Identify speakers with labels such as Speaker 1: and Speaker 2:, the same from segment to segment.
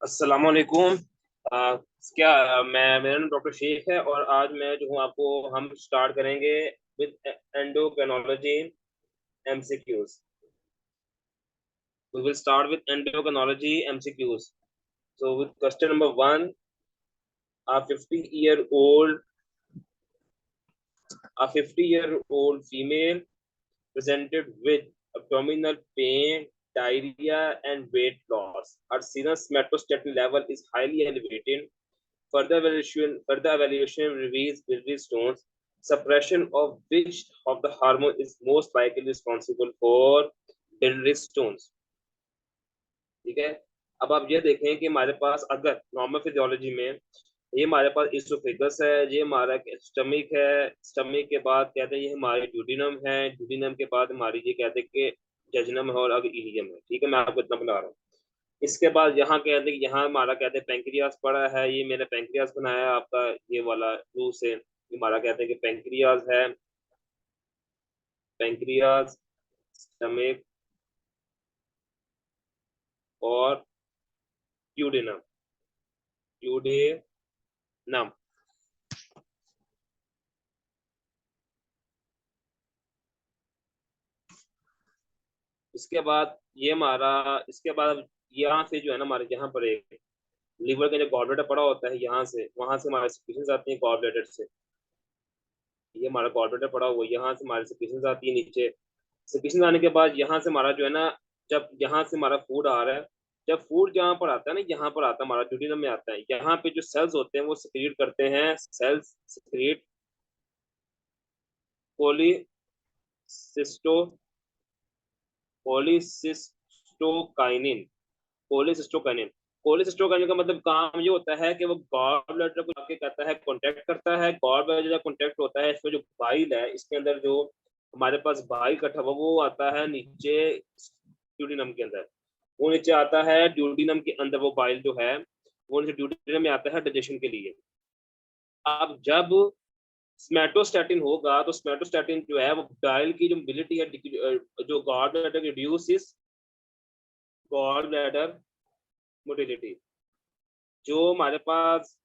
Speaker 1: अस्सलाम वालेकुम। आ, क्या मैं मेरा नाम डॉक्टर शेख है और आज मैं जो हूँ आपको हम स्टार्ट करेंगे with endocrinology MCQs. We will start with endocrinology MCQs. So with question number 1, a 50 year old a 50-year-old female presented with abdominal pain, diarrhea, and weight loss. Her serum somatostatin level is highly elevated. Further evaluation reveals biliary stones, suppression of which of the hormone is most likely responsible for biliary stones. ठीक है। अब आप ये देखें कि हमारे पास अगर normal physiology में ये हमारे पास इसोफेगस है, ये हमारा स्टमक है, स्टमक के बाद कहते हैं ये हमारी ड्यूडिनम है, ड्यूडिनम के बाद हमारी ये कहते हैं कि जजनम है और अब इलियम है। ठीक है, मैं आपको इतना बता रहा हूँ। इसके बाद यहाँ कहते हैं कि यहाँ हमारा कहते हैं पेंक्रियास पड़ा है, ये मैंने पेंक्रियास बनाया है आपका ये वाला ब्लू से। हमारा कहते हैं कि पेंक्रियास है, पेंक्रियास, स्टमक और ड्यूडेनम, ड्यूडेनम। इसके बाद ये हमारा, इसके बाद यहाँ से जो है ना हमारे यहाँ पर एक लीवर का जो गॉल ब्लैडर पड़ा होता है, यहाँ से वहां से हमारे सिक्रीशंस आती हैं गॉल ब्लैडर से। ये हमारा गॉल ब्लैडर पड़ा हुआ है, यहाँ से हमारी सिक्रीशंस आती है नीचे। सिक्रीशंस आने के बाद यहाँ से हमारा जो है ना, जब यहाँ से हमारा फूड आ रहा है, जब फूड जहाँ पर आता है ना, यहाँ पर आता है हमारा ड्यूडिनम में आता है, यहाँ पे जो सेल्स होते हैं वो सिक्रीट करते हैं, सेल्स सिक्रीट कोलिसिस्टो कोलिसिस्टोकाइनिन कोलिसिस्टोकाइनिन। कोलिसिस्टोकाइनिन का मतलब काम ये होता है कि वो गॉल ब्लैडर को आके कहता है कांटेक्ट करता है। गॉल ब्लैडर जब कांटेक्ट होता है, इसमें जो बाइल है, इसके अंदर जो हमारे पास बाइल इकट्ठा हुआ वो आता है नीचे ड्यूडिनम के अंदर। वो नीचे आता है ड्यूडिनम के अंदर, वो बाइल जो है वो नीचे ड्यूडिनम में आता है डाइजेशन के लिए। अब जब स्मेटोस्टैटिन होगा तो स्मेटोस्टैटिन जो है वो बाइल की जो मोबिलिटी है, जो gall bladder reduce gall bladder motility. जो हमारे पास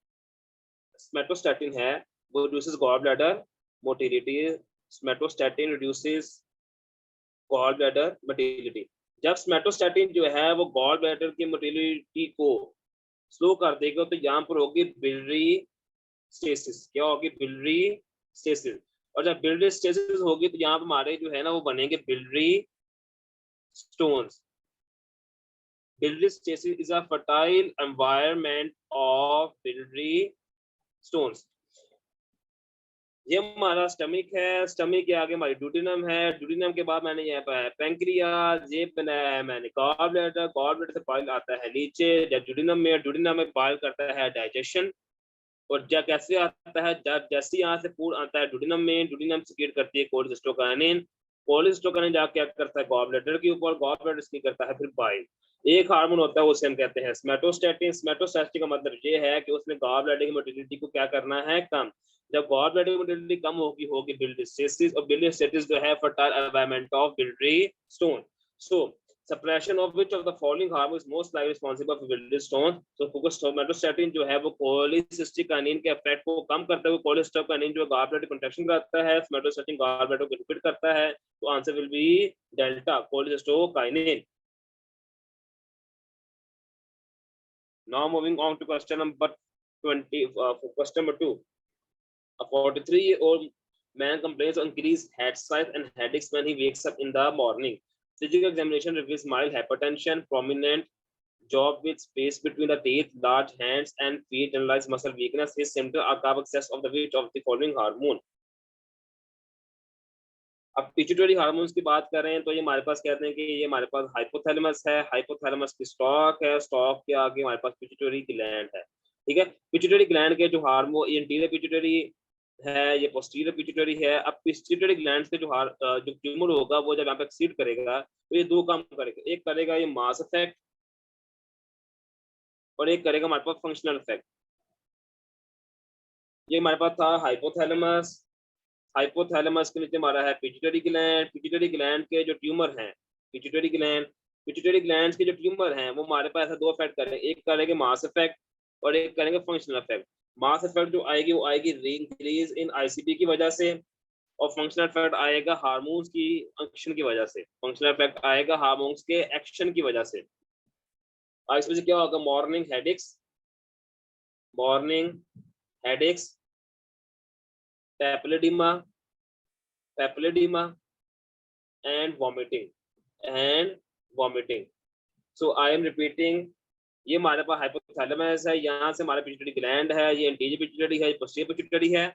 Speaker 1: स्मेटोस्टैटिन है वो reduces gall bladder motility. Somatostatin reduces gall bladder motility. जब स्मेटोस्टैटिन जो है वो गॉल ब्लैडर की मोटिलिटी को स्लो कर देगा तो यहाँ पर होगी बिलियरी स्टेसिस। क्या होगी? Biliary stasis. और जब बिलियरी स्टेसिस होगी तो यहाँ पर हमारे जो है ना वो बनेंगे biliary stones. Biliary stasis is a fertile environment of biliary stones. ये हमारा स्टमक है, स्टमक के आगे हमारी ड्यूडिनम है, ड्यूडिनम के बाद मैंने यहाँ पर पेंक्रियास, ये बनाया है मैंने गॉल ब्लैडर, गॉल ब्लैडर से बाइल आता है नीचे, जब ड्यूडिनम में बाइल करता है डाइजेशन। और जब कैसे आता है? जब जैसे यहाँ से फूड आता है ड्यूडिनम में, ड्यूडिनम सिक्रीट करती है कोलिसिस्टोकाइनिन, कोलिसिस्टोकाइनिन जाके क्या करता है गॉल ब्लैडर के ऊपर, गॉल ब्लैडर इसकी करता है फिर बाइल। एक हार्मोन होता है उसे हम कहते हैं स्मेटोस्टैटिन। स्मेटोस्टैटिन का मतलब ये है कि उसने गॉल ब्लैडर की मोटिलिटी को क्या करना है? कम। जब गॉल ब्लैडर की मोटिलिटी कम होगी होगी बिलियरी स्टेसिस, और बिलियरी स्टेसिस जो है fertile environment of biliary stone. So suppression of which of the following hormone is most likely responsible for biliary stones? तो somatostatin जो है वो कोलिसिस्टोकाइनिन के इफेक्ट को कम करता है। कोलिसिस्टोकाइनिन जो गॉल ब्लैडर कंट्रैक्शन करता है, somatostatin गॉल ब्लैडर को रिपीट करता है। तो answer will be delta cholecystokinin. Now moving on to question number 20. Question number 2. A 43-year-old man complains of increased head size and headaches when he wakes up in the morning. Physical examination reveals mild hypertension, prominent jaw with space between the teeth, large hands and feet, generalized muscle weakness. His symptoms are carb excess of the which of the following hormone? अब pituitary hormones की बात करें तो ये हमारे पास कहते हैं कि ये हमारे पास हाइपोथैलेमस है, हाइपोथैलेमस की स्टॉक है, स्टॉक के आगे हमारे पास पिट्यूटरी ग्लैंड है। ठीक है, पिट्यूटरी ग्लैंड के जो हार्मोन, इंटीरियर पिट्यूटरी है, ये पोस्टीरियर पिट्यूटरी है। अब पिट्यूटरी ग्लैंड से जो ट्यूमर होगा वो जब यहाँ पे एक्सीड करेगा तो ये दो काम करेगा, एक करेगा ये मास इफेक्ट और एक करेगा हमारे पास फंक्शनल इफेक्ट। ये हमारे पास था हाइपोथैलेमस, हाइपोथैलेमस के नीचे हमारा है पिट्यूटरी ग्लैंड। पिट्यूटरी ग्लैंड के जो ट्यूमर हैं, पिट्यूटरी ग्लैंड पिट्यूटरी ग्लैंड्स के जो ट्यूमर हैं वो हमारे पास ऐसा दो इफेक्ट करेंगे, एक करेंगे मास इफेक्ट और एक करेंगे फंक्शनल इफेक्ट। मास इफेक्ट जो आएगी वो आएगी इंक्रीज इन आईसीपी की वजह से, और फंक्शनल इफेक्ट आएगा हार्मोन्स की एक्शन की वजह से। फंक्शनल इफेक्ट आएगा हार्मोन्स के एक्शन की वजह से। और इस वजह क्या होगा, morning headaches, papilloedema and vomiting. So I am repeating, ये हमारे पास हाइपोथैलेमस है, यहाँ से हमारा पिट्यूटरी ग्लैंड है, ये एंटीरियर पिट्यूटरी है, पोस्टीरियर पिट्यूटरी है।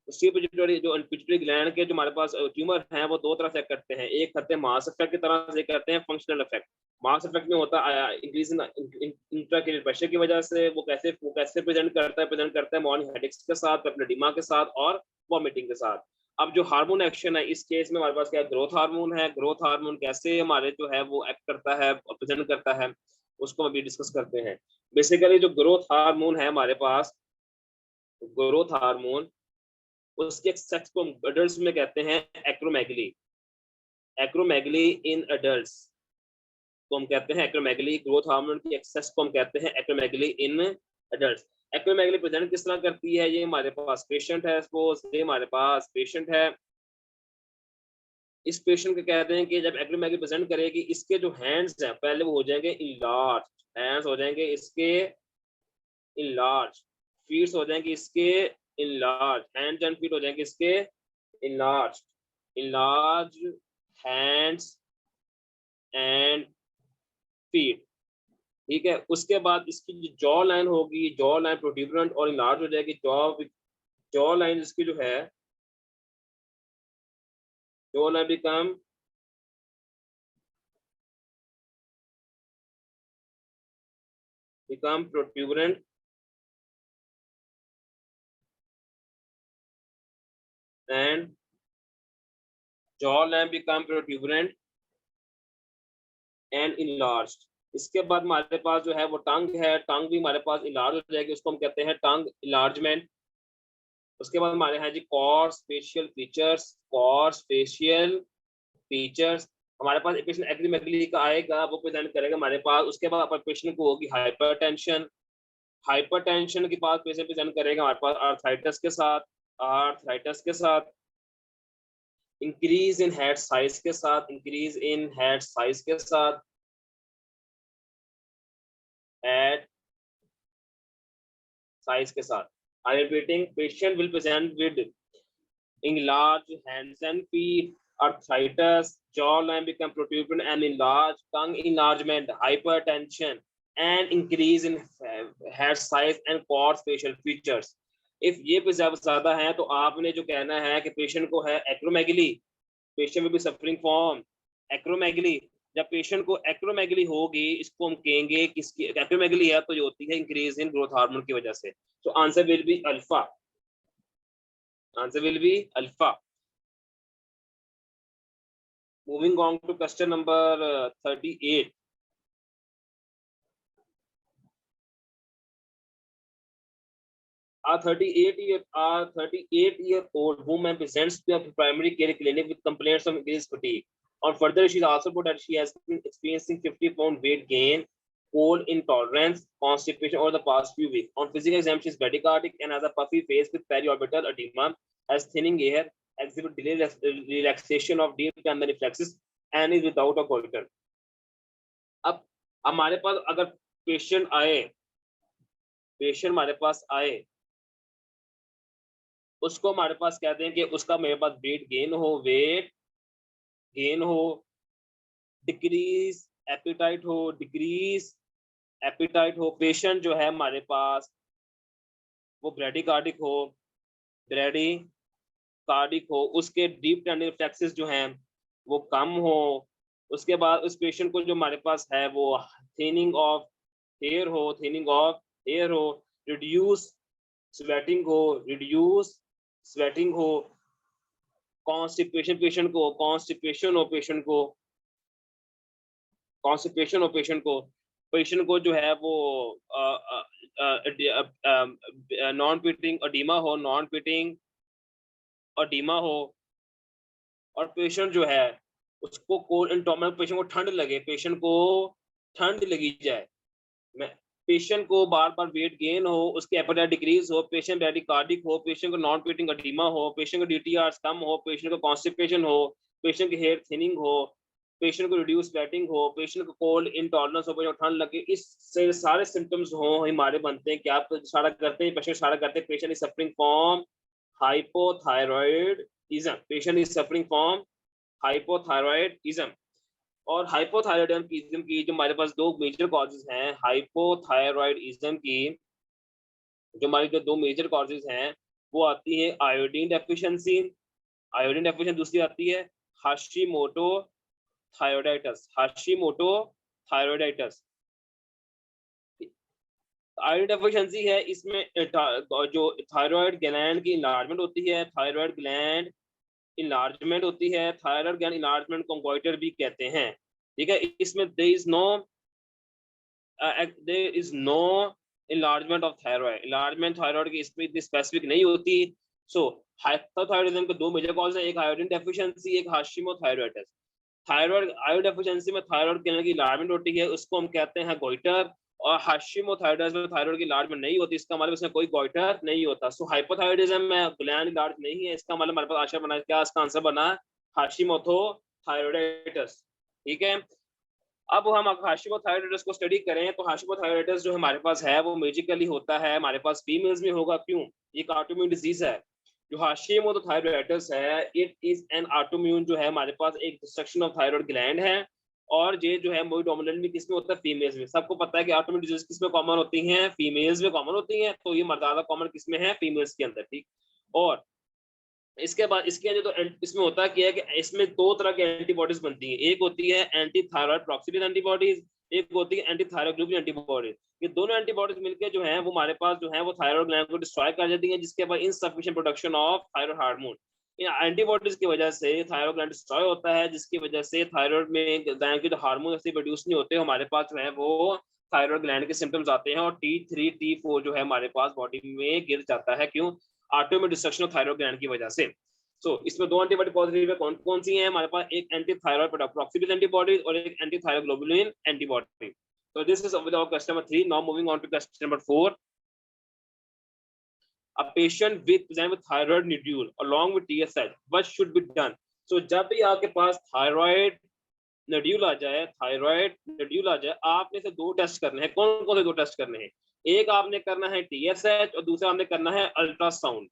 Speaker 1: पोस्टीरियर पिट्यूटरी जो पिट्यूटरी ग्लैंड के जो हमारे पास ट्यूमर हैं वो दो तरह से करते हैं, एक करते हैं मास इफेक्ट की तरह से, करते हैं फंक्शनल इफेक्ट। मास इफेक्ट में होता है इंक्रीज इन इंट्राक्रेनियल प्रेशर की वजह से। वो कैसे प्रेजेंट करता है मॉर्निंग हेडेक्स के साथ, पेप्लेडिमा के साथ और वॉमिटिंग के साथ। अब जो हार्मोन एक्शन है इस केस में हमारे पास क्या, ग्रोथ हार्मोन है। ग्रोथ हार्मोन कैसे हमारे जो है वो एक्ट करता है, प्रेजेंट करता है, उसको अभी डिस्कस करते हैं। बेसिकली जो ग्रोथ हार्मोन है हमारे पास, ग्रोथ हार्मोन, उसके सेक्स को एडल्ट्स में कहते हैं एक्रोमेगली। एक्रोमेगली इन एडल्ट्स को हम कहते हैं एक्रोमेगली। ग्रोथ हार्मोन की एक्सेस को हम कहते हैं acromegaly in adults. Acromegaly present किस तरह करती है, ये हमारे पास पेशेंट है, सपोज ये हमारे पास पेशेंट है। इस पेशेंट को कहते हैं कि जब एक्रोमेगली प्रेजेंट करेगी, इसके जो हैंड्स हैं पहले वो हो जाएंगे इनलार्ज, हैंड्स हो जाएंगे इसके इनलार्ज, फीट्स हो जाएंगे इसके इनलार्ज, हैंड्स एंड फीट हो जाएंगे इसके enlarge, enlarge hands and feet. ठीक है, उसके बाद इसकी जॉ लाइन होगी, जॉ लाइन प्रोट्यूबरेंट और इनलार्ज हो जाएगी। जॉ लाइन इसकी जो है, jaw line become protuberant and jaw line become protuberant and enlarged. इसके बाद हमारे पास जो है वो टंग है, टंग भी हमारे पास इनलार्ज हो जाएगी, उसको हम कहते हैं टंग इनलार्जमेंट। उसके बाद हमारे हैं जी coarse facial features, coarse facial features. हमारे पास पेशेंट एक्रोमेगली का आएगा, वो प्रेजेंट करेगा हमारे पास। उसके बाद पेशेंट को होगी हाइपरटेंशन, हाइपरटेंशन के बाद पेशेंट प्रेजेंट करेगा हमारे पास आर्थराइटिस के साथ, आर्थराइटिस के साथ, इंक्रीज इन हेड साइज के साथ, इंक्रीज इन हेड साइज के साथ, हेड साइज के साथ। I repeating, patient will present with enlarged hands and feet, arthritis, jawline become protuberant and enlarged, tongue enlargement, hypertension, and increase in head size and cord facial features. If ये पे ज्यादा है तो आपने जो कहना है कि पेशेंट को है acromegaly, patient will be suffering from acromegaly. जब पेशेंट को एक्रोमेगली होगी, इसको हम कहेंगे किसकी एक्रोमेगली है, तो ये होती है इंक्रीज इन ग्रोथ हार्मोन की वजह से। तो answer will be alpha, answer will be alpha. Moving on to question number 38. A 38-year-old woman presents to a primary care clinic with complaints of increased fatigue. On further, she also put that she has been experiencing 50-pound weight gain, cold intolerance, constipation over the past few weeks. On physical exam, she is bradycardic and has a puffy face with periorbital edema, has thinning hair, exhibit delayed relaxation of deep time reflexes, and is without a goiter. अब हमारे पास अगर patient हमारे पास आए, उसको हमारे पास कहते हैं कि उसका मेरे पास वेट गेन हो, डिक्रीज एपिटाइट हो, पेशेंट जो है हमारे पास वो ब्रेडिकार्डिक हो, उसके डीप टेंडर रिफ्लेक्सेस जो हैं वो कम हो। उसके बाद उस पेशेंट को जो हमारे पास है वो थिनिंग ऑफ हेयर हो, रिड्यूस स्वेटिंग हो, कॉन्स्टिपेशन पेशेंट को जो है वो नॉन पिटिंग अडीमा हो, और पेशेंट जो है उसको कोल्ड इंटॉर्मेंट, पेशेंट को ठंड लगे, पेशेंट को ठंड लगी जाए, मैं पेशेंट को बार-बार वेट गेन हो, उसकी एपेटाइट डिक्रीज हो, पेशेंट ब्रैडिकार्डिक हो, पेशेंट को नॉन ब्रीथिंग एडिमा हो, पेशेंट को डीटीआर कम हो, पेशेंट को कॉन्स्टिपेशन हो, पेशेंट की हेयर थिनिंग हो, पेशेंट को रिड्यूस स्वेटिंग हो, पेशेंट को कोल्ड इंटॉलरेंस हो, पेशेंट को ठंड लगे, इससे सारे सिम्पटम्स हो हमारे बनते हैं कि आप इशारा करते हैं, पेशेंट इशारा करते हैं, patient is suffering from hypothyroidism, patient is suffering from hypothyroidism. और हाइपोथायरॉयडिज्म की जो हमारे पास दो मेजर कॉजेज हैं, हाइपोथायरॉयडिज्म की जो हमारी जो दो मेजर कॉजेज हैं, वो आती है आयोडीन डेफिशिएंसी, आयोडीन डेफिशिएंसी, दूसरी आती है हाशिमोटो थायरॉयडाइटिस, हाशिमोटो थायरॉयडाइटिस। आयोडीन डेफिशिएंसी है, इसमें जो थायराइड ग्लैंड की इनलार्जमेंट होती है, थायराइड ग्लैंड इनलार्जमेंट होती है, थायराइड ग्लैंड इनलार्जमेंट को गोइटर भी कहते हैं, ठीक है। इसमें there is no enlargement of thyroid, enlargement thyroid की इसमें इतनी स्पेसिफिक नहीं होती। सो हाइपोथायरॉयडिज्म के दो मेजर कॉज हैं, एक आयोडीन डेफिशिएंसी, एक हाशिमोथायरॉयडिस। थायराइड आयोडीन डेफिशिएंसी में थायराइड ग्लैंड की इनलार्जमेंट होती है, उसको हम कहते हैं गोइटर, और हाशिमोथायरॉयडिस में थायराइड की इनलार्जमेंट नहीं होती, इसका मतलब इसमें कोई गोइटर नहीं होता। सो हाइपोथायरॉयडिज्म में ग्लैंड इनलार्ज नहीं है, इसका मतलब हमारे पास आंसर बना, क्या इसका आंसर बना, हाशिमोथायरॉयडिस, ठीक है। अब हम हाशिमोथायरॉयडिस को स्टडी करें तो हाशिमोथायरॉयडिस जो हमारे पास है वो मेजिकली होता है हमारे पास फीमेल्स में होगा, क्यों, ये ऑटोइम्यून डिजीज है। जो हाशिमोथायरॉयडिस है, इट इज एन ऑटोइम्यून, जो है हमारे पास एक डिस्ट्रक्शन ऑफ थायराइड ग्लैंड है, और ये जो है मोस्ट डोमिनेंटली किसमें होता है, फीमेल्स में। सबको पता है कि ऑटोइम्यून डिजीज किसमें कॉमन होती हैं, फीमेल्स में कॉमन होती हैं, तो ये ज्यादा कॉमन किसमें है, फीमेल्स के अंदर, ठीक। और इसके बाद इसके अंदर तो इसमें होता क्या है कि इसमें दो तरह की एंटीबॉडीज बनती हैं, एक होती है एंटी थायराइड प्रॉक्सिलिन एंटीबॉडीज, एक होती है एंटी थायरोग्लोबुलिन एंटीबॉडीज। ये दोनों एंटीबॉडीज मिलकर जो है वो हमारे पास जो है वो थायराइड ग्लैंड को डिस्ट्रॉय कर देती हैं, जिसके बाद insufficient production of thyroid hormone. In antibodies की वजह से थायराइड ग्लैंड डिस्ट्रॉय होता है, जिसकी वजह से थायराइड में ग्लैंड के जो हार्मोन ऐसे प्रोड्यूस नहीं होते, हमारे पास जो है वो थायराइड ग्लैंड के सिम्टम्स आते हैं, और T3 T4 जो है हमारे पास बॉडी में गिर जाता है, क्यों, autoimmune destruction of thyroid gland की वजह से। इसमें दो एंटीबॉडी पॉजिटिव है, कौन कौन सी हैं हमारे पास, एक एंटी थायराइड प्रॉक्सिलिन एंटीबॉडीज और एक anti thyroglobulin antibody. So this is with our question number 3. Now moving on to question number 4. A patient present with thyroid nodule along with TSH, what should be done? So जब भी आपके पास thyroid nodule आ जाए, thyroid nodule आ जाए, आपने से दो test करने हैं। कौन कौन से दो टेस्ट करने हैं, एक आपने करना है TSH और दूसरा आपने करना है अल्ट्रासाउंड,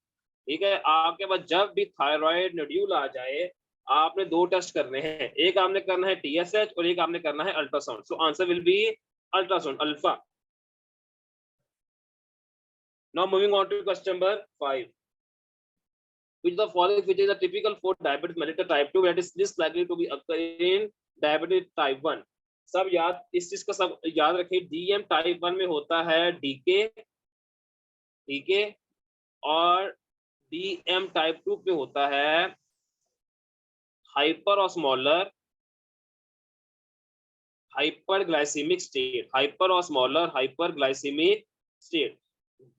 Speaker 1: ठीक है। आपके पास जब भी थायराइड नोड्यूल आ जाए, आपने दो टेस्ट करने हैं, एक आपने करना है TSH और एक आपने करना है ultrasound. So answer will B ultrasound, alpha. Now moving on to question number 5. Which of the following feature is a typical for diabetes mellitus type 2 that is least likely to be occur in diabetes type 1? सब याद, इस चीज का सब याद रखिए, DM type 1 में होता है डीके, और DM टाइप 2 पे होता है hyper osmolar hyperglycaemic state, hyper osmolar hyperglycaemic state.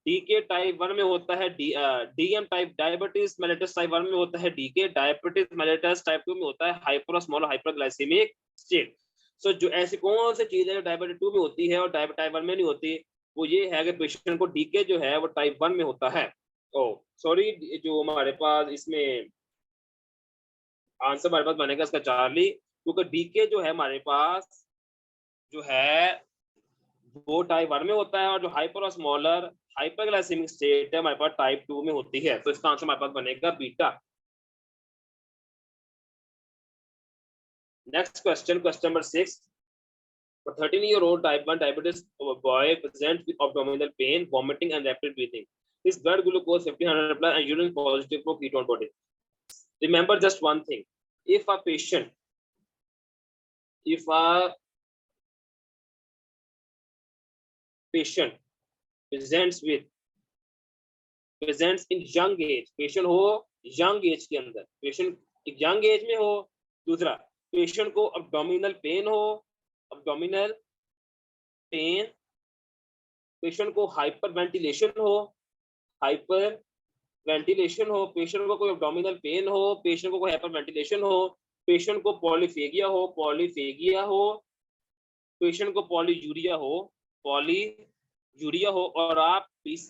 Speaker 1: DK type 1 में होता है DM type diabetes mellitus type 1 में होता है डीके, डायबिटीज मेलिटस टाइप 2 में होता है हाइपरस्मॉल हाइपरग्लाइसेमिक स्टेट। सो जो ऐसी कौन सी चीज है डायबिटीज 2 में होती है और टाइप 1 में नहीं होती, वो ये है कि पेशेंट को डीके जो है वो टाइप 1 में होता है। ओ सॉरी, जो हमारे पास इसमें आंसर हमारे पास बनेगा इसका चार्ली, क्योंकि डीके जो है हमारे पास जो है वो टाइप 1 में होता है, और जो हाइपरस्मॉलर हाइपरग्लाइसेमिक स्टेट है हमारे पास टाइप 2 में होती है। तो इसका आंसर हमारे पास बनेगा beta. Next question, question number 6. A 13-year-old type 1 diabetes boy presents with abdominal pain, vomiting and rapid breathing. His blood glucose 1500 plus and urine positive for ketone body. Remember just one thing, if a patient presents in young age, patient हो young age के अंदर, patient young age में हो, दूसरा patient को abdominal pen हो, abdominal pen, patient को hyper ventilation हो, हाइपर वेंटिलेशन हो, पेशेंट को कोई अब्डोमिनल पेन हो, पेशेंट को कोई हाइपर वेंटिलेशन हो, पेशेंट को पॉलीफेगिया हो, पेशेंट को पॉलीयूरिया हो और आप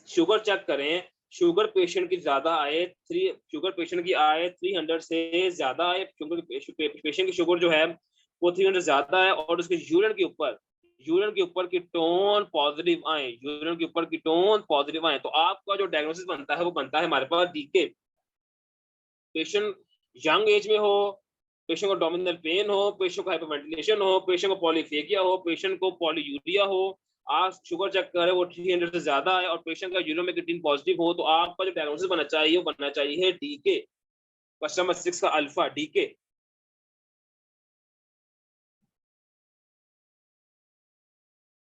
Speaker 1: शुगर चेक करें, शुगर पेशेंट की ज्यादा आए, शुगर पेशेंट की आए 300 से ज्यादा आए, पेशेंट की शुगर जो है वो 300 ज्यादा है और उसके यूरिन के ऊपर की टोन पॉजिटिव आए, तो आपका जो डायग्नोसिस बनता है वो बनता है हमारे पास डीके। पेशेंट यंग एज में हो, पेशेंट को डोमिनल पेन हो, पेशेंट को हाइपरवेंटिलेशन हो, पेशेंट को पॉलीफेगिया हो, पेशेंट को पॉलीयूरिया हो, आप शुगर चेक करें वो 300 से ज्यादा है और पेशेंट का यूरिन में क्रिएटिनिन पॉजिटिव हो, तो आपका जो डायग्नोसिस बनना चाहिए वो बनना चाहिए डीके। क्वेश्चन नंबर 6 का alpha decay.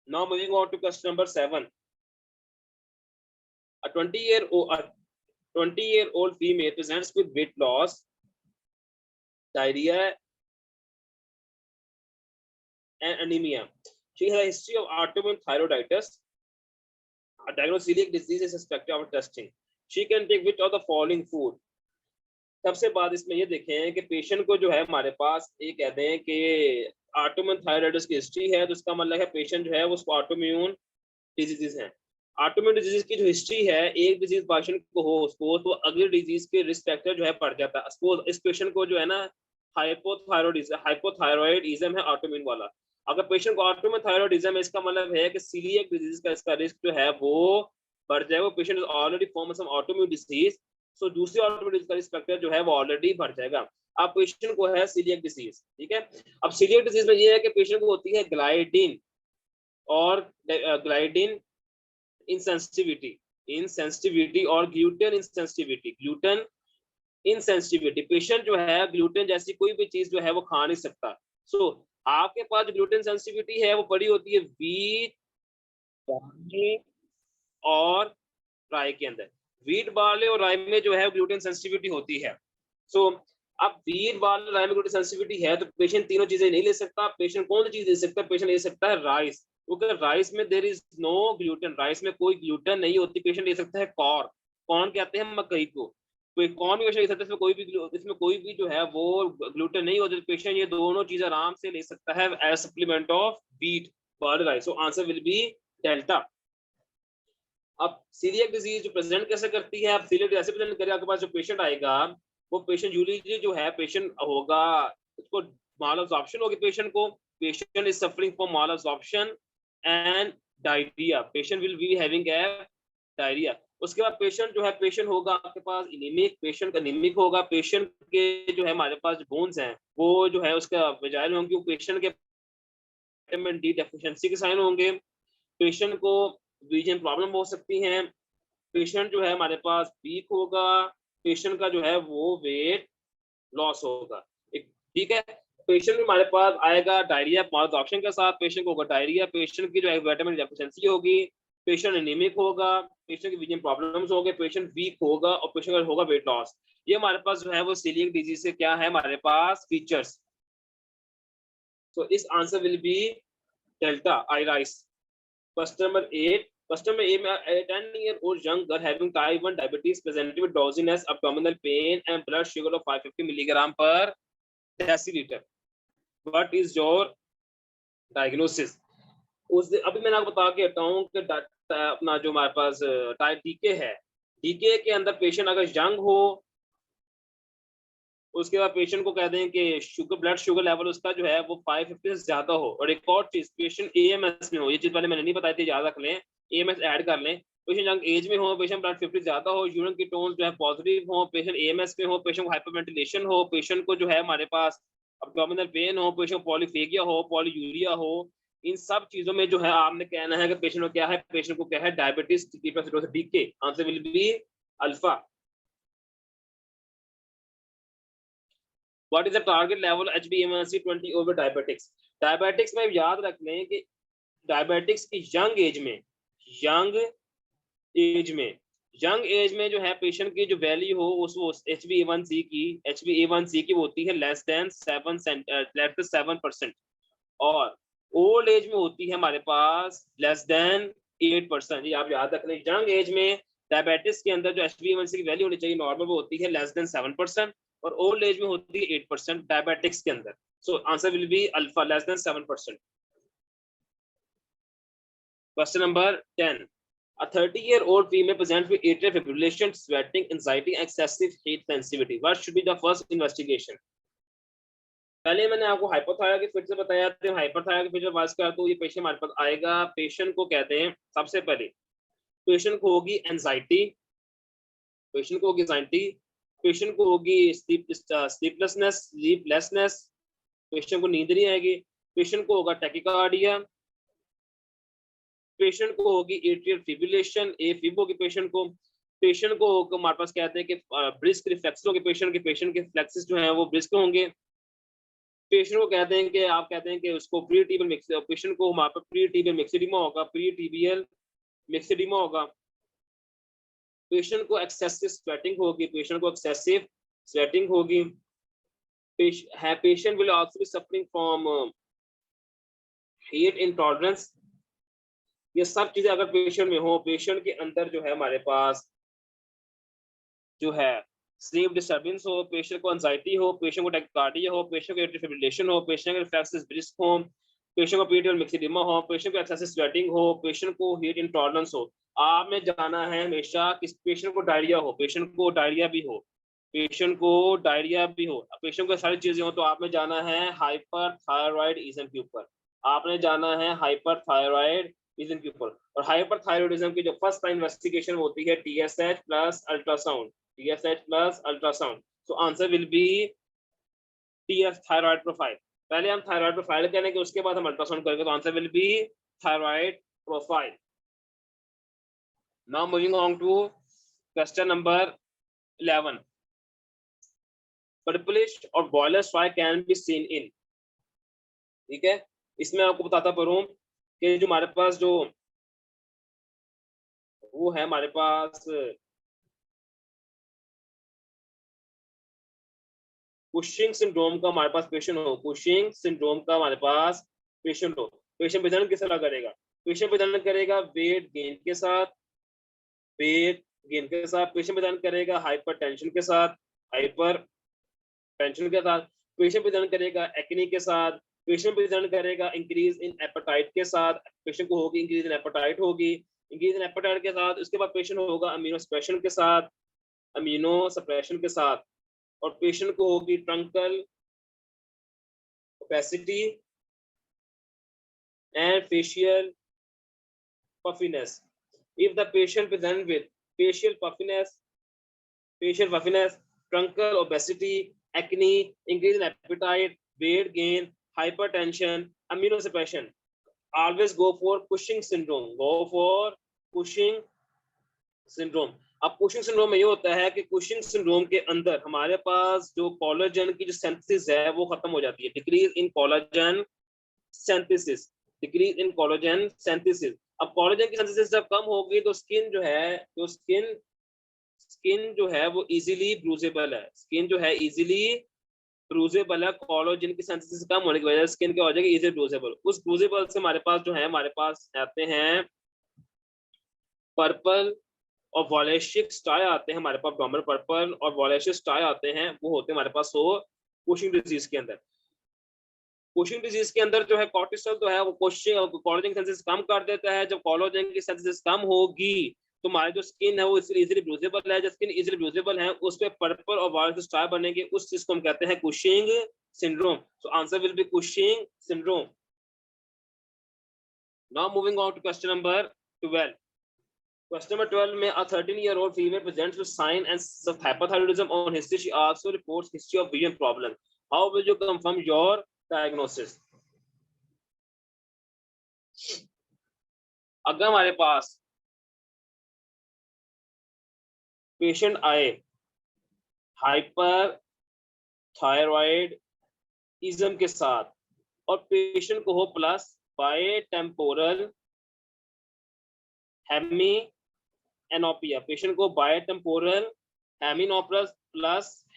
Speaker 1: Now moving on to question number 7. A 20-year-old female presents with weight loss, diarrhea, and anemia. She has a history of autoimmune thyroiditis. A diagnosed celiac disease is suspected after testing. She can take which of the following food? सबसे बाद इसमें ये देखें कि patient को जो है हमारे पास ये कहते हैं कि ऑटोइम्यून थायराइडिस की हिस्ट्री है, तो इसका मतलब है पेशेंट जो है उसको ऑटोइम्यून डिजीजेस हैं। ऑटोइम्यून डिजीज की जो हिस्ट्री है, एक डिजीज पेशेंट को हो उसको तो अगली डिजीज के रिस्क फैक्टर जो है बढ़ जाता है। सपोज इस पेशेंट को जो है ना हाइपोथायरॉयडिज्म है ऑटोइम्यून वाला, अगर पेशेंट को ऑटोइम्यून थायरॉयडिज्म है इसका मतलब है कि सीलिएक डिजीज का इसका रिस्क जो है वो बढ़ जाएगा। Patient is already form some autoimmune disease, so दूसरी ऑटोइम्यून डिजीज का रिस्क फैक्टर जो है वो ऑलरेडी बढ़ जाएगा। अब पेशेंट को है सीलिएक डिजीज, ठीक है। अब सीलिएक डिजीज में ये है कि पेशेंट को होती है ग्लाइडिन इंसेंसिटिविटी और ग्लूटेन इंसेंसिटिविटी। पेशेंट जो है ग्लूटेन जैसी कोई भी चीज जो है वो खा नहीं सकता। सो आपके पास जो ग्लूटेन सेंसिटिविटी है वो पड़ी होती है वीट, बार्ले और राई के अंदर। वीट, बार्ले और राई में जो है ग्लूटेन सेंसिटिविटी होती है। सो अब वीट, बार्ले, राई में ग्लूटेन सेंसिटिविटी है तो पेशेंट तीनों चीजें नहीं ले सकता। पेशेंट कौन सी चीज ले सकता है? पेशेंट ले सकता है राइस, क्योंकि राइस में there is no gluten, rice में कोई ग्लूटेन नहीं होती। पेशेंट ले सकता है कॉर्न कहते हैं मकई को, कोई कॉर्न भी पेशेंट ले सकता है, इसमें कोई भी जो है वो ग्लूटेन नहीं होती। पेशेंट ये दोनों चीज आराम से ले सकता है as supplement of wheat, barley, rice. So answer will be delta. अब सीलिएक डिजीज जो प्रेजेंट कैसे करती है? अब सीलिएक ऐसे प्रेजेंट करेगा, आपके पास जो पेशेंट आएगा वो पेशेंट यूजुअली जो है पेशेंट होगा उसको माल अब्जॉर्प्शन होगी, patient is suffering from mall absorption and diarrhoea, patient will be having a diarrhoea. उसके बाद पेशेंट जो है पेशेंट होगा आपके पास एनीमिक, पेशेंट एनीमिक होगा। पेशेंट के जो है हमारे पास बोन्स हैं वो जो है उसका वजाइल होंगे, पेशेंट के विटामिन डी डेफिशिएंसी के साइन होंगे, पेशेंट को विजन प्रॉब्लम हो सकती हैं, पेशेंट जो है हमारे पास वीक होगा, पेशेंट का जो है वो वेट लॉस होगा, ठीक है। पेशेंट में हमारे पास आएगा डायरिया मालअब्जॉर्प्शन के साथ, पेशेंट को होगा डायरिया, पेशेंट की जो है विटामिन डेफिशिएंसी होगी, पेशेंट एनीमिक होगा, पेशेंट की विजन प्रॉब्लम्स होंगे, पेशेंट वीक होगा और पेशेंट का होगा वेट लॉस। ये हमारे पास जो है वो सीलिएक डिजीज से क्या है हमारे पास फीचर्स। सो इस answer will be delta I rice. Question number 8 में a 10-year-old young girl having type 1 diabetes presented with drowsiness, abdominal pain and blood sugar of 550 milligram per deciliter. What is your diagnosis? अभी मैंने आपको बता के हटा हूँ कि अपना जो हमारे पास टाइप डीके है, डीके के अंदर पेशेंट अगर यंग हो, उसके बाद पेशेंट को कह दें कि ब्लड शुगर लेवल उसका जो है वो 550 से ज्यादा हो, और एक और चीज पेशेंट एएमएस में हो, ये चीज पहले मैंने नहीं बताई थी, याद रख लें, एएमएस ऐड कर लें। पेशेंट यंग एज में हो, पेशेंट ब्लड 50 ज्यादा हो, यूरिन की टोन जो है पॉजिटिव हो, पेशेंट एएमएस में हो, पेशेंट को हाइपरवेंटिलेशन हो, पेशेंट को जो है हमारे पास अब्डोमिनल पेन हो, पेशेंट को पॉलीफेगिया हो, पॉलीयूरिया हो, इन सब चीजों में जो है आपने कहना है कि पेशेंट को क्या है, पेशेंट को क्या है diabetes DK. Answer will be alpha. What is the target level HbA1c 20 over diabetics? Diabetics में याद रख लें कि डायबिटिक्स की यंग एज में जो है पेशेंट की जो वैल्यू हो उस HbA1c की होती है लेस देन 7%, और ओल्ड एज में होती है हमारे पास लेस देन 8%। ये आप याद रख लें, यंग एज में डायबिटिक्स के अंदर जो HbA1c की वैल्यू होनी चाहिए नॉर्मल वो होती है लेस देन 7%, और ओल्ड एज में होती है 8% डायबिटिक्स के अंदर। सो answer will be alpha less than 7%। Question number 10. A 30-year-old female presents with atrial fibrillation, sweating, anxiety, excessive heat sensitivity. What should be the first investigation? पहले मैंने आपको hypothyroid फिर से बताया था, हाइपरथायराइड फिर बात कर तो ये पेशेंट हमारे पास आएगा। पेशेंट को कहते हैं सबसे पहले पेशेंट को होगी एंजाइटी, पेशेंट को होगी एंजाइटी, पेशेंट को होगी स्लीपलेसनेस, पेशेंट को नींद नहीं आएगी, पेशेंट को होगा टैकिकार्डिया, पेशेंट को होगी एट्रियल फिब्रिलेशन, एफिब होगी पेशेंट को होगा हमारे पास कहते हैं कि ब्रिस्क रिफ्लेक्स होंगे, पेशेंट के रिफ्लेक्सेस जो हैं वो ब्रिस्क होंगे। पेशेंट को कहते हैं कि आप कहते हैं कि उसको प्री टीबियल मिक्स, पेशेंट को हमारे पास प्री टीबियल मिक्सिडिमा होगा, प्री टीबियल मिक्सिडिमा होगा। पेशेंट को एक्सेसिव स्वेटिंग होगी, पेशेंट को एक्सेसिव स्वेटिंग होगी। Patient will also be suffering from heat intolerance. ये सब चीजें अगर पेशेंट में हो, पेशेंट के अंदर जो है हमारे पास जो है स्लीप डिस्टर्बेंस हो, पेशेंट को एंजाइटी हो, पेशेंट को टैकिकार्डिया हो, पेशेंट को एट्रियल फिब्रिलेशन हो, पेशेंट के रिफ्लेक्सेस ब्रिस्क हो, पेशेंट को पीरियड मिक्सिडिमा हो, पेशेंट को एक्सेसिव स्वेटिंग हो, पेशेंट को हीट इंटॉलरेंस हो। आपने जाना है हमेशा किस पेशेंट को डायरिया हो, पेशेंट को डायरिया भी हो, पेशेंट को डायरिया भी हो, पेशेंट को सारी चीजें हो, तो आपने जाना है हाइपरथायरॉयडिज्म के ऊपर, आपने जाना है हाइपरथायरॉयडिज्म के ऊपर। और हाइपरथायरॉयडिज्म की जो फर्स्ट टाइम इन्वेस्टिगेशन होती है TSH plus ultrasound, TSH plus ultrasound. So answer will B TS thyroid profile. पहले हम थायराइड प्रोफाइल करेंगे, उसके बाद हम अल्ट्रासाउंड करेंगे, तो answer will be thyroid profile. Now moving on to question number 11. Purplish और boiler stripe can be seen in, ठीक है। इसमें आपको बताता पढ़ूं कि जो हमारे पास जो वो है हमारे पास कुशिंग सिंड्रोम का हमारे पास पेशेंट हो, कुशिंग सिंड्रोम का हमारे पास पेशेंट हो, पेशेंट प्रदान किस तरह करेगा? पेशेंट प्रदान करेगा वेट गेन के साथ, वेट गेन के साथ, पेशेंट प्रदान करेगा हाइपरटेंशन के साथ, हाइपरटेंशन के साथ, पेशेंट प्रदान करेगा एक्ने के साथ, पेशेंट प्रदान करेगा इंक्रीज इन एपेटाइट के साथ, पेशेंट को होगी इंक्रीज इन एपेटाइट होगी, इंक्रीज इन एपेटाइट के साथ। उसके बाद पेशेंट होगा अमीनो सप्रेशन के साथ, अमीनो सप्रेशन के साथ, और पेशेंट को होगी truncal opacity and facial puffiness. If the patient presents with facial puffiness, truncal obesity, acne, increase in appetite, weight gain, hypertension, immunosuppression, always go for Cushing syndrome. Go for Cushing syndrome. अब Cushing syndrome में ये होता है कि Cushing syndrome के अंदर हमारे पास जो कोलेजन की जो सिंथेसिस है वो खत्म हो जाती है, decrease in collagen synthesis, decrease in collagen synthesis. अब कोलेजन की सिंथेसिस जब कम होगी तो स्किन जो है वो इजीली ब्रूजेबल है, स्किन जो है इजीली ब्रूजेबल है, कोलेजन की सिंथेसिस कम होने की वजह से स्किन क्या हो जाएगी, इजीली ब्रूजेबल। उस ब्रूजेबल से हमारे पास जो है हमारे पास आते हैं पर्पल और वॉलेशिक स्टाई आते हैं, हमारे पास डॉमिनल पर्पल और वॉलेशिक स्टाई आते हैं, वो होते हैं हमारे पास हो कुशिंग डिजीज के अंदर। कुशिंग डिजीज के अंदर जो है कॉर्टिसोल तो है वो कोलेजन की सिंथेसिस कम कर देता है। जब कोलेजन की सिंथेसिस कम होगी तो हमारी जो स्किन है वो इजीली ब्रूजेबल है, जो स्किन इजीली ब्रूजेबल है उस पे पर्पल और वॉलेशिक स्टाई बनेंगे, उस चीज को हम कहते हैं कुशिंग सिंड्रोम। सो answer will be Cushing syndrome. Now moving on to question number 12. Question number 12 में a 13-year-old female presents with sign and hypothyroidism on history. She also reports history of vision problem. How will you confirm your diagnosis? अगर हमारे पास patient आए hyperthyroidism के साथ और patient को हो प्लस बायटेम्पोरल हेमी एनोपिया, पेशेंट को बायटेम्पोरल हेमिनोपरस प्लस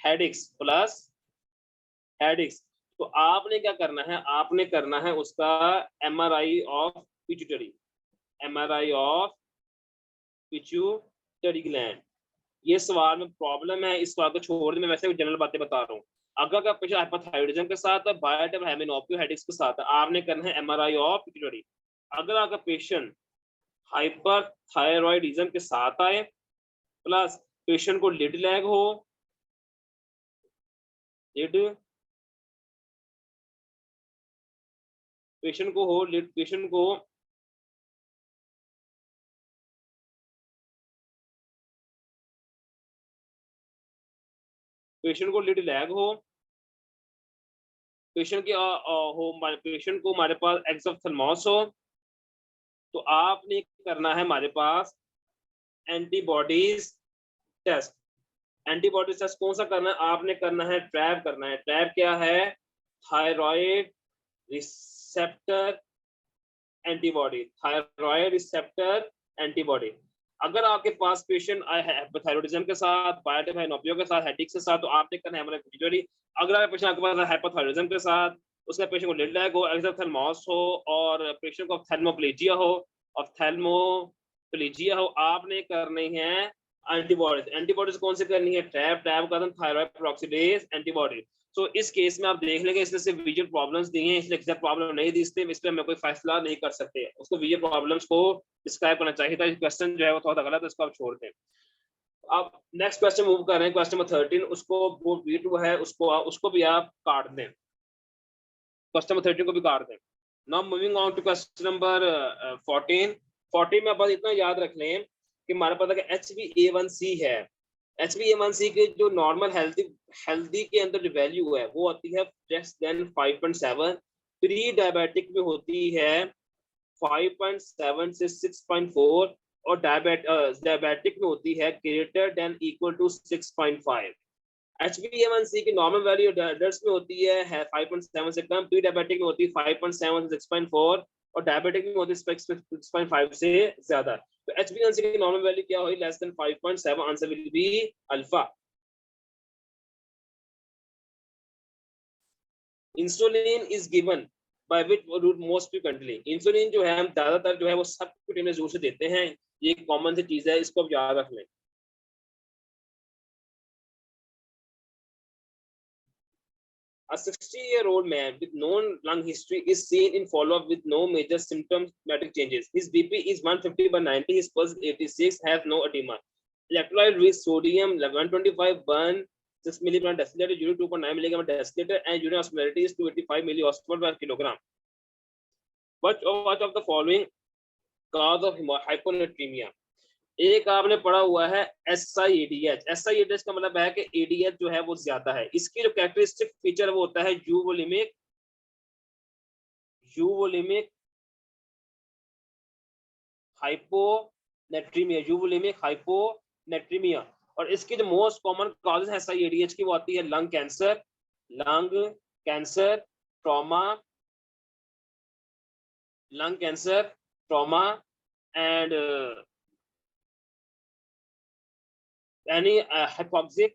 Speaker 1: हेडिक्स, तो आपने क्या करना है, आपने करना है उसका MRI of pituitary, MRI of pituitary gland, ये सवाल में प्रॉब्लम है, इस सवाल को छोड़ दे, मैं वैसे भी जनरल बातें बता रहा हूँ। अगर पेशेंट हाइपोथायराइडिज्म के साथ है, बायोटाइप हेमिनोपियो हेडेक्स के साथ है, आपने करना है एमआरआई ऑफ पिट्यूटरी। अगर आपका पेशेंट हाइपरथायरॉयडिज्म के साथ आए प्लस पेशेंट को लिड लैग हो, लिड पेशेंट को हो, लिड पेशेंट को लिड लैग हो, पेशेंट की पेशेंट को हमारे पास एक्सोप्थेल्मोस हो, तो आपने करना है हमारे पास एंटीबॉडीज टेस्ट। एंटीबॉडीज टेस्ट कौन सा करना है? आपने करना है ट्रैप करना है। ट्रैप क्या है? Thyroid receptor antibody, thyroid receptor antibody. अगर आपके पास पेशेंट आए है हाइपोथायराइडिज्म के साथ, बायोटाइप हेमिनोपियो के साथ, हेडेक के साथ, तो आपने करना है पिट्यूटरी। अगर पेशेंट आपके पास हाइपोथायराइडिज्म के साथ, उसका पेशेंट को लिड लैग हो, एक्सोप्थेल्मोस हो और पेशेंट को ऑप्थेल्मोप्लेजिया हो, ऑप्थेल्मोप्लेजिया हो, आपने करनी है एंटीबॉडीज। एंटीबॉडीज कौन सी करनी है? ट्रैप, ट्रैप का थायराइड पेरोक्सिडेज एंटीबॉडी। तो इस केस में आप देख लेंगे, इसमें सिर्फ विजुअल प्रॉब्लम्स दी हैं, इसलिए एग्जैक्ट प्रॉब्लम नहीं दी, इसलिए मैं कोई फैसला नहीं कर सकते। उसको विजुअल प्रॉब्लम्स को डिस्क्राइब करना चाहिए था। क्वेश्चन जो है वो थोड़ा गलत है, इसको आप छोड़ दें। अब नेक्स्ट क्वेश्चन मूव कर रहे हैं, क्वेश्चन नंबर 13। उसको वो V2 है, उसको भी आप काट दें, क्वेश्चन नंबर 13 को भी काट दें। Now moving on to question number 14। 14 में बस इतना याद रख लें कि हमारे पास HbA1c है। HbA1c के जो नॉर्मल हेल्दी के अंदर जो वैल्यू है वो आती है लेस देन 5.7। प्री डायबिटिक में होती है 5.7 से 6.4 और डायबिटिक में होती है greater than equal to 6.5। HbA1c की नॉर्मल वैल्यू एडल्ट्स में होती है 5.7 से कम, प्री डायबिटिक में होती है 5.7 से 6.4 और डायबिटिक में होती है 6.5 से ज्यादा। तो HbA1c की नॉर्मल वैल्यू क्या होगी? Less than 5.7। Answer will be alpha. Insulin is given by which route most frequently. Insulin जो है हम ज्यादातर जो है वो सबक्यूटेनियस रूट से देते हैं, ये कॉमन सी चीज है, इसको आप याद रख लें। A 60-year-old man with known lung history is seen in follow-up with no major symptomatic changes. His BP is 150/90, his pulse 86, has no edema. Electrolyte rich sodium 125, burn 6 mg deciliter, urine 2.9 mg deciliter, and urine osmolarity is 285 milliosmol per kilogram. Which of the following cause of hyponatremia? एक आपने पढ़ा हुआ है SIADH। SIADH का मतलब है कि ADH जो है वो ज्यादा है। इसकी जो कैरेक्टरिस्टिक फीचर वो होता है यूवोलिमिक हाइपोनेट्रीमिया, यूवोलिमिक हाइपोनेट्रीमिया। और इसकी जो मोस्ट कॉमन कॉजेज है SIADH की वो आती है लंग कैंसर, ट्रॉमा एंड यानी हाइपोक्सिक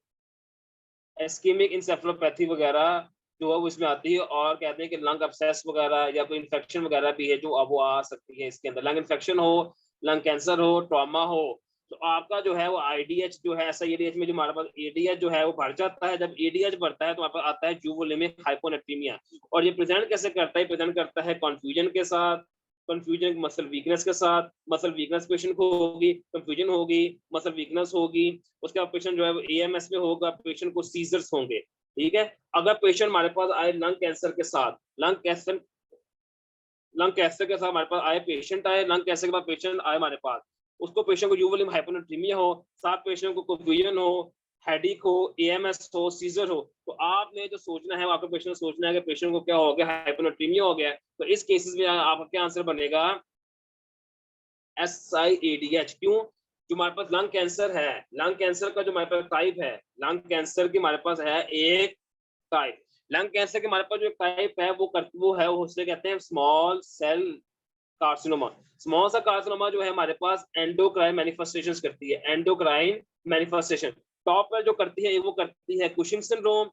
Speaker 1: एस्केमिक इंसेफेलोपैथी वगैरह जो है वो इसमें आती है। और कहते हैं कि लंग अब्सेस वगैरह या कोई इन्फेक्शन वगैरह भी है जो अब वो आ सकती है इसके अंदर। लंग इन्फेक्शन हो, लंग कैंसर हो, ट्रॉमा हो, तो आपका जो है वो IDH जो है SIADH में जो हमारे पास ADH जो है वो बढ़ जाता है। जब ADH बढ़ता है तो हमारे पास आता है यूवोलिमिक हाइपोनेट्रीमिया। और ये प्रेजेंट कैसे करता है? प्रेजेंट करता है कन्फ्यूजन के साथ, कंफ्यूजन मसल वीकनेस के साथ। मसल वीकनेस पेशेंट को होगी, कंफ्यूजन होगी, मसल वीकनेस होगी, उसके बाद पेशेंट जो है वो AMS में होगा, पेशेंट को सीजर्स होंगे। ठीक है, अगर पेशेंट हमारे पास आए लंग कैंसर के साथ, लंग कैंसर के साथ हमारे पास आए पेशेंट आए, लंग कैंसर के बाद पेशेंट आए हमारे पास, उसको पेशेंट को यूवोलिमिक हाइपोनेट्रीमिया हो, साथ पेशेंट को कंफ्यूजन हो, हेडेक हो, AMS हो, सीजर हो, तो आपने जो सोचना है आपको पेशेंट सोचना है कि पेशेंट को क्या हो गया? हाइपोनेट्रीमिया हो गया। तो इस केसेस में आपका क्या आंसर बनेगा? SIADH। क्यों? जो हमारे पास लंग कैंसर है, लंग कैंसर का जो हमारे पास टाइप है, लंग कैंसर की हमारे पास है एक टाइप। लंग कैंसर के हमारे पास जो टाइप है वो है उसे कहते हैं स्मॉल सेल कार्सिनोमा। स्मॉल सा कार्सिनोमा जो है हमारे पास एंडोक्राइन मैनिफेस्टेशंस करती है, एंडोक्राइन मैनिफेस्टेशन। टॉप पर जो करती है वो करती है कुशिंग सिंड्रोम।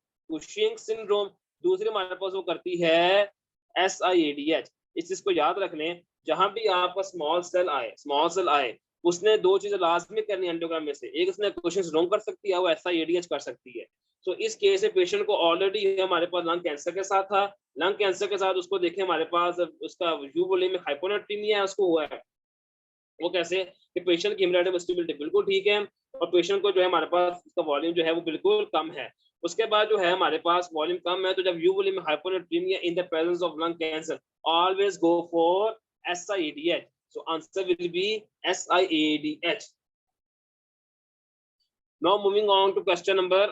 Speaker 1: दूसरी हमारे पास वो करती है SIADH। इस चीज को याद रख लें, जहां भी आपका स्मॉल सेल आए उसने दो चीजें लाजमी करनी एंजियोग्राम में से, एक उसने क्वेश्चन रॉन्ग कर सकती है, वो SIADH कर सकती है। तो इस केस में पेशेंट को ऑलरेडी हमारे पास लंग कैंसर के साथ था, लंग कैंसर के साथ उसको देखें हमारे पास उसका यूवोलिमिक हाइपोनाट्रीमिया उसको हुआ है। वो कैसे कि पेशेंट की हेमोडायनामिक स्टेबिलिटी बिल्कुल ठीक है और पेशेंट को जो है हमारे पास उसका वॉल्यूम जो है वो बिल्कुल कम है। उसके बाद जो है हमारे पास वॉल्यूम कम है, तो जब euvolaemic hyponatraemia in the presence of lung cancer always go for SIADH। So answer will be SIADH. Now moving on to question number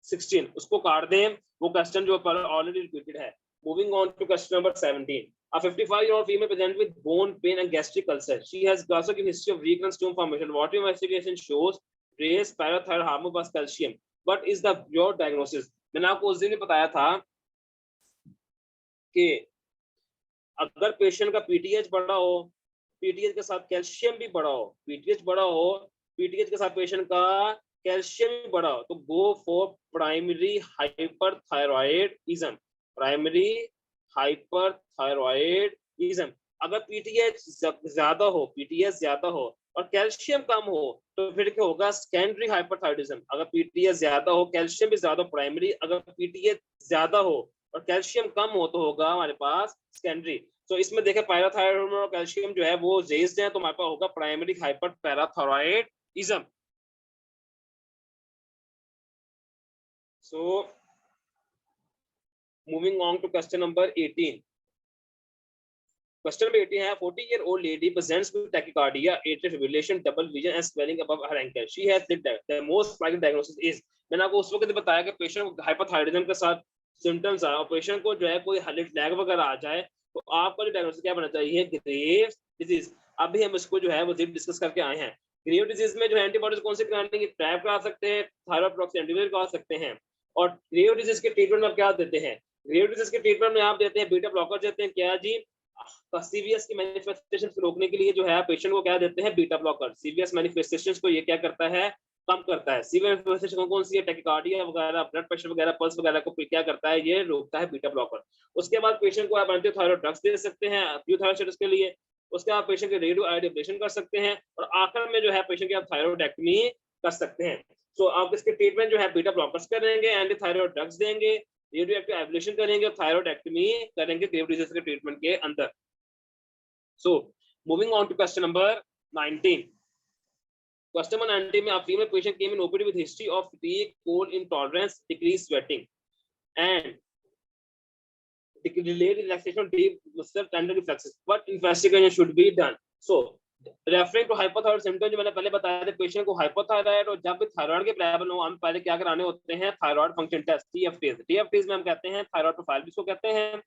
Speaker 1: 16. उसको काट दें, वो क्वेश्चन जो पर ऑलरेडी रिपीटेड है। Moving on to question number 17. A 55-year-old female present with bone pain and gastric ulcer. She has also given history of recurrent stone formation. What investigation shows raised parathyroid hormone plus calcium? What is the your diagnosis? मैंने आपको उस दिन भी बताया था कि अगर patient का PTH बड़ा हो, PTH के साथ कैल्शियम भी बड़ा हो, PTH बड़ा हो, PTH के साथ पेशेंट का कैल्शियम भी बड़ा हो, तो go for primary hyperthyroidism. Primary hyperthyroidism. अगर PTH ज्यादा हो, PTH ज्यादा हो और कैल्शियम कम हो तो फिर क्या होगा? Secondary hyperthyroidism. अगर PTH ज्यादा हो, कैल्शियम भी ज्यादा प्राइमरी, अगर PTH ज्यादा हो और कैल्शियम कम हो तो होगा हमारे पास सेकेंडरी। तो इसमें देखें पैराथायरॉयड और कैल्शियम जो है वो रेज्ड है, तो हमारे पास होगा primary hyper parathyroidism. So moving on to question number 18। Question number 18 है 40-year-old lady presents with tachycardia, atrial fibrillation, double vision and swelling above her ankle. She has the most likely diagnosis is। मैंने आपको उस वक्त बताया कि patient को hypothyroidism के साथ सिम्टम्स आए और पेशेंट को जो है कोई हार्ट लैग वगैरह आ जाए तो आपका जो डायग्नोसिस क्या बनना चाहिए? Graves disease. अभी हम इसको जो है वो डिस्कस करके आए हैं। ग्रेव डिजीज में जो एंटीबॉडीज कौन से कराने की ट्रैप करा सकते हैं, थायराइड प्रोक्सी एंटीबॉडी करा सकते हैं। और ग्रेव डिजीज के ट्रीटमेंट में क्या देते हैं? ग्रेव डिजीज के ट्रीटमेंट में आप देते हैं बीटा ब्लॉकर देते हैं। क्या जी? सीवीएस की मैनिफेस्टेशन को रोकने के लिए जो है पेशेंट को क्या देते हैं? Beta blocker. सीवीएस मैनिफेस्टेशन को ये क्या करता है? कम करता है। सीवीएस मैनिफेस्टेशन कौन सी है? टैकिकार्डिया वगैरह, ब्लड प्रेशर वगैरह, पल्स वगैरह को क्या करता है? ये रोकता है बीटा ब्लॉकर। उसके बाद पेशेंट को आप एंटीथायरॉइड ड्रग्स दे सकते हैं यूथायरॉइड के लिए। उसके बाद पेशेंट के रेडियो आयोडाइजेशन कर सकते हैं और आखिर में जो है पेशेंट की आप थायरॉइडेक्टमी कर सकते हैं। सो आप इसके ट्रीटमेंट जो है बीटा ब्लॉकर्स करेंगे, एंटीथायरॉइड ड्रग्स देंगे, रेडियो एक्टिव एब्लेशन करेंगे और थायरॉइडेक्टमी करेंगे ग्रेव डिजीज के ट्रीटमेंट के अंदर। So, moving on to question number 19. Question number 19 में a female patient came in OPD with history of fatigue, cold intolerance, decreased sweating, and delayed relaxation of deep muscle tendon reflexes. What investigation should be done? So, referring to hypothyroid symptom जो मैंने पहले बताया था, patient को hypothyroid और जब भी thyroid के प्रॉब्लम हो हम पहले क्या कराने होते हैं? थायराइड फंक्शन टेस्ट, TFTs में हम कहते हैं थायराइड प्रोफाइल भी इसको कहते हैं,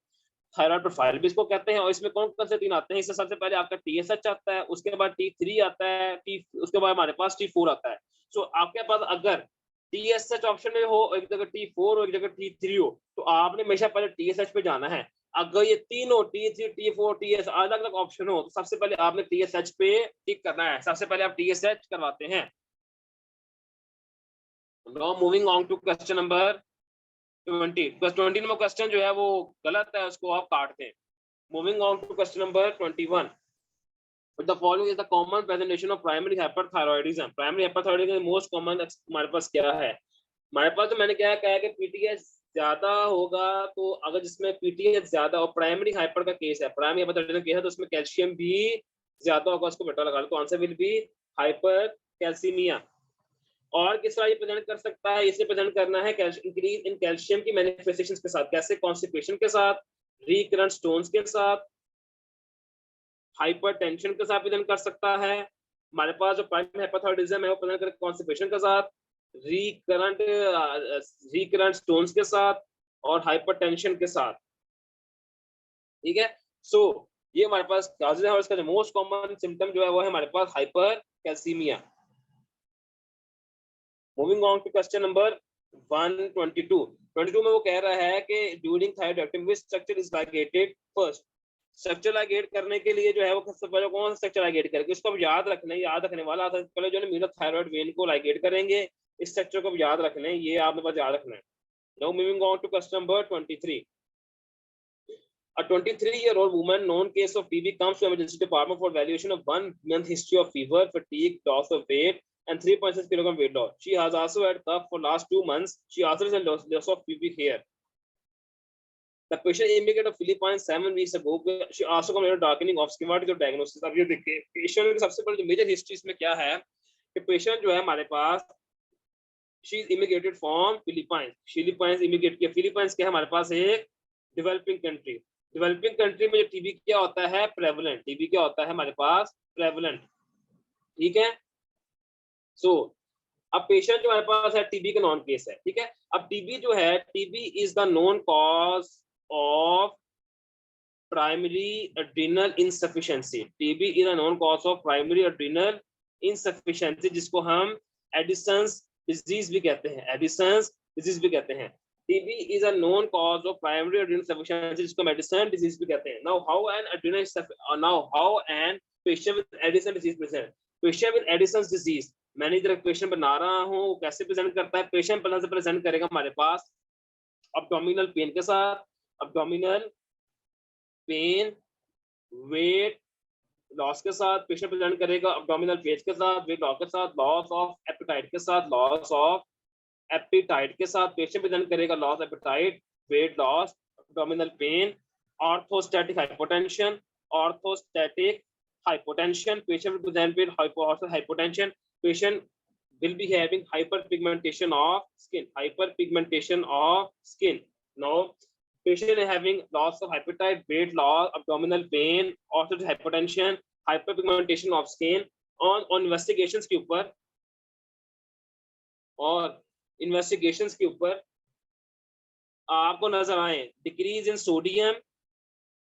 Speaker 1: थायराइड प्रोफाइल भी इसको कहते हैं। और इसमें कौन कौन से तीन आते हैं? इससे सबसे पहले आपका TSH आता है, उसके बाद T3 आता है, उसके बाद हमारे पास T4 आता है। सो आपके पास अगर TSH ऑप्शन में हो, एक जगह T4 हो, एक जगह T3 हो, तो आपने हमेशा पहले TSH पे जाना है। अगर ये तीनों T3, T4, TS अलग अलग ऑप्शन हो तो सबसे पहले आपने TSH पे टिक करना है। सबसे पहले आप TSH करवाते हैं। Now moving on to question number 20। बस 20 नंबर क्वेश्चन जो है वो गलत है, उसको आप काट दें। Moving on to question number 21। The following is the common presentation of primary hyperthyroidism. Primary hyperthyroidism most common हमारे पास क्या है? हमारे पास तो मैंने क्या कहा है कि PTH ज्यादा होगा, तो अगर जिसमें PTH ज्यादा और प्राइमरी हाइपर का केस है, प्राइमरी हाइपरथायरॉयडिज्म केस है, तो उसमें कैल्शियम भी ज्यादा होगा, उसको बेटा लगा लो। तो answer will B hyper calcaemia. और किस तरह ये प्रेजेंट कर सकता है? इसे प्रेजेंट करना है इंक्रीज इन कैल्शियम की मैनिफेस्टेशंस के साथ। कैसे? कॉन्स्टिपेशन के साथ, रिकरेंट स्टोन्स के साथ, हाइपरटेंशन के साथ प्रेजेंट कर सकता है। हमारे पास जो प्राइमरी हाइपरथायरॉयडिज्म है वो प्रेजेंट करेगा कॉन्स्टिपेशन के साथ, रिकरेंट स्टोन्स के साथ और हाइपरटेंशन के साथ। ठीक है। सो ये हमारे पास काजेज है और इसका जो मोस्ट कॉमन सिम्टम जो है वो है हमारे पास hypercalcaemia. Moving on to question number 122। 22 में वो कह रहा है कि during thyroidectomy which structure is ligated first. Structure ligate करने के लिए जो है वो सबसे पहले कौन सा स्ट्रक्चर लाइगेट करेंगे? इसको याद रखने वाला था। पहले जो है थायराइड वेन को लाइगेट करेंगे, इस स्ट्रक्चर को याद रखना है, ये आपने बस याद रखना है। Now moving on to question number 23। A 23-year-old woman known case of TB comes to emergency department for evaluation of 1 month history of fever, fatigue, loss of weight, and 3.6 kilogram weight loss. She has also had cough for last 2 months. She also has loss of pubic hair. The patient indicated Philippines 7 weeks ago. She also complained of darkening of skin. What is the diagnosis? अब ये देखिए patient की सबसे बड़ी major history इसमें क्या है कि पेशेंट जो है हमारे पास she is immigrated from Philippines. Philippines immigrate किया. Philippines क्या है हमारे पास एक डेवलपिंग कंट्री. डेवलपिंग कंट्री में टीबी क्या होता है प्रेवलेंट. टीबी क्या होता है हमारे पास प्रेवलेंट. ठीक है. सो अब पेशेंट जो हमारे पास है टीबी का नॉन केस है. ठीक है. अब टीबी जो है TB is the known cause of primary adrenal insufficiency. TB is a known cause of primary adrenal insufficiency जिसको हम एडिसन्स डिजीज भी कहते हैं. एडिसन्स डिजीज भी कहते हैं. TB is a known cause of primary adrenal insufficiency जिसको Addison disease भी कहते हैं. Now how an patient with Addison disease present? Patient with Addison's disease मैंने इधर पेशेंट बना रहा हूँ वो कैसे प्रेजेंट करता है. पेशेंट पहले से प्रेजेंट करेगा हमारे पास अब्डोमिनल पेन के साथ. अब्डोमिनल पेन वेट लॉस के साथ पेशेंट प्रेजेंट करेगा. अब्डोमिनल पेज के साथ वेट लॉस के साथ लॉस ऑफ एपेटाइट के साथ लॉस ऑफ एपेटाइट के साथ पेशेंट प्रेजेंट करेगा loss appetite weight loss abdominal pain orthostatic hypotension. Orthostatic hypertension. Patient will present with hypotension. Patient will be having hyperpigmentation of skin. Hyperpigmentation of skin. Now patient is having loss of appetite, weight loss, abdominal pain, also hypertension, hyperpigmentation of skin. on investigations के ऊपर और investigations के ऊपर आपको नजर आए decrease in sodium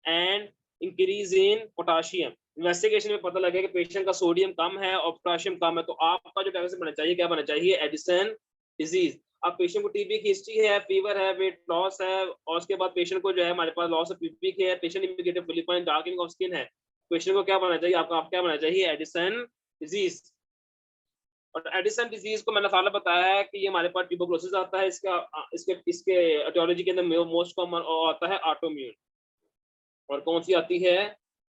Speaker 1: and increase in potassium. Investigation में पता लगे कि पेशेंट का सोडियम कम है और पोटाशियम कम है तो आपका जो डायग्नोसिस बनना चाहिए क्या बनना चाहिए एडिसन डिजीज. अब पेशेंट को टीबी की हिस्ट्री है, फीवर है, वेट लॉस है और उसके बाद पेशेंट को जो है हमारे पास लॉस ऑफ पुबिक है, patient indicated Philippine darkening of skin है. पेशेंट को क्या बनना चाहिए आपका क्या बनना चाहिए एडिसन डिजीज. और एडिसन डिजीज को मैंने सारा बताया है कि ये हमारे पास ट्यूबरकुलोसिस आता है. इसके एटियोलॉजी के अंदर मोस्ट कॉमन आता है ऑटोइम्यून. और कौन सी आती है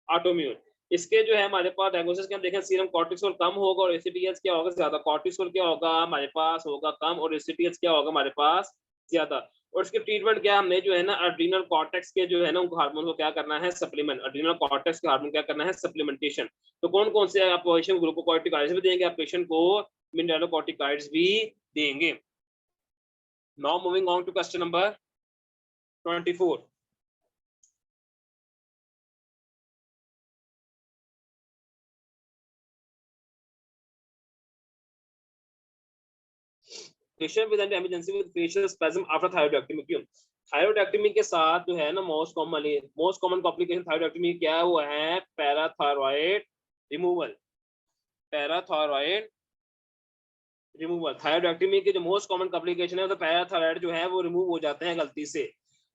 Speaker 1: ऑटोइम्यून. इसके जो है हमारे पास डायग्नोसिस के हम देखें सीरम कॉर्टिसोल कम होगा और एसीटीएच क्या होगा ज्यादा. कॉर्टिसोल क्या होगा हमारे पास होगा कम और एसीटीएच क्या होगा हमारे पास ज्यादा. और इसके ट्रीटमेंट क्या हमने जो है ना एड्रिनल कॉर्टेक्स के जो है ना उनको हार्मोन को क्या करना है सप्लीमेंट. एड्रिनल कॉर्टेक्स के हार्मोन क्या करना है सप्लीमेंटेशन. तो कौन कौन से आप पेशेंट ग्लूकोकॉर्टिकॉइड्स भी देंगे आप पेशेंट को मिनरलोकॉर्टिकॉइड्स भी देंगे. Now moving on to question number 24. Patient with emergency with facial spasm after thyroidectomy. क्यों थायरोइडेक्टमी के साथ जो है ना मोस्ट कॉमन कॉम्प्लिकेशन थायरोइडेक्टमी क्या हुआ है पैराथायरॉइड रिमूवल. पैराथायरॉइड रिमूवल थायरोइडेक्टमी के जो मोस्ट कॉमन कॉम्प्लिकेशन है तो पैराथायरॉइड जो है वो रिमूव हो जाते हैं गलती से.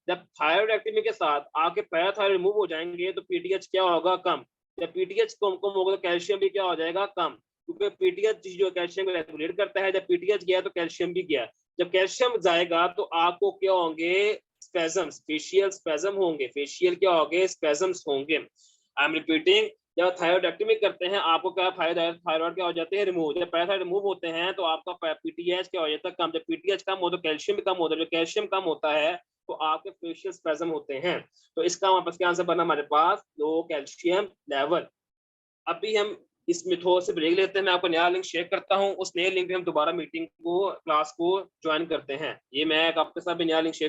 Speaker 1: जब थायरोइडेक्टमी के साथ आके पैराथायरॉइड रिमूव हो जाएंगे तो पीटीएच क्या होगा कम. जब पीटीएच कम होगा तो कैल्शियम भी क्या हो जाएगा कम क्योंकि पीटीएच जो कैल्शियम को रेगुलेट करता है. जब पीटीएच गया तो कैल्शियम भी गया. जब कैल्शियम जाएगा तो आपको क्या होंगे स्पैजम्स फेशियल स्पैजम होंगे. फेशियल क्या होंगे स्पैजम्स होंगे. आई एम रिपीटिंग जब थायरोइडेक्टमी करते हैं आपको क्या थायराइड क्या हो जाते हैं रिमूव. जब पैराथायरॉइड रिमूव होते हैं तो आपका पीटीएच क्या हो जाता है कम. जब पीटीएच कम हो तो कैल्शियम भी कम होता है. जब कैल्शियम कम होता है तो आपके फेशियल स्पैजम होते हैं. तो इसका वापस क्या आंसर बना हमारे पास लो कैल्शियम लेवल. अभी हम इसमें थोड़ा से ब्रेक लेते हैं. मैं आपको नया लिंक शेयर करता हूं. उस नए लिंक पे हम दोबारा मीटिंग को क्लास को ज्वाइन करते हैं. ये मैं आपके साथ भी नया लिंक शेयर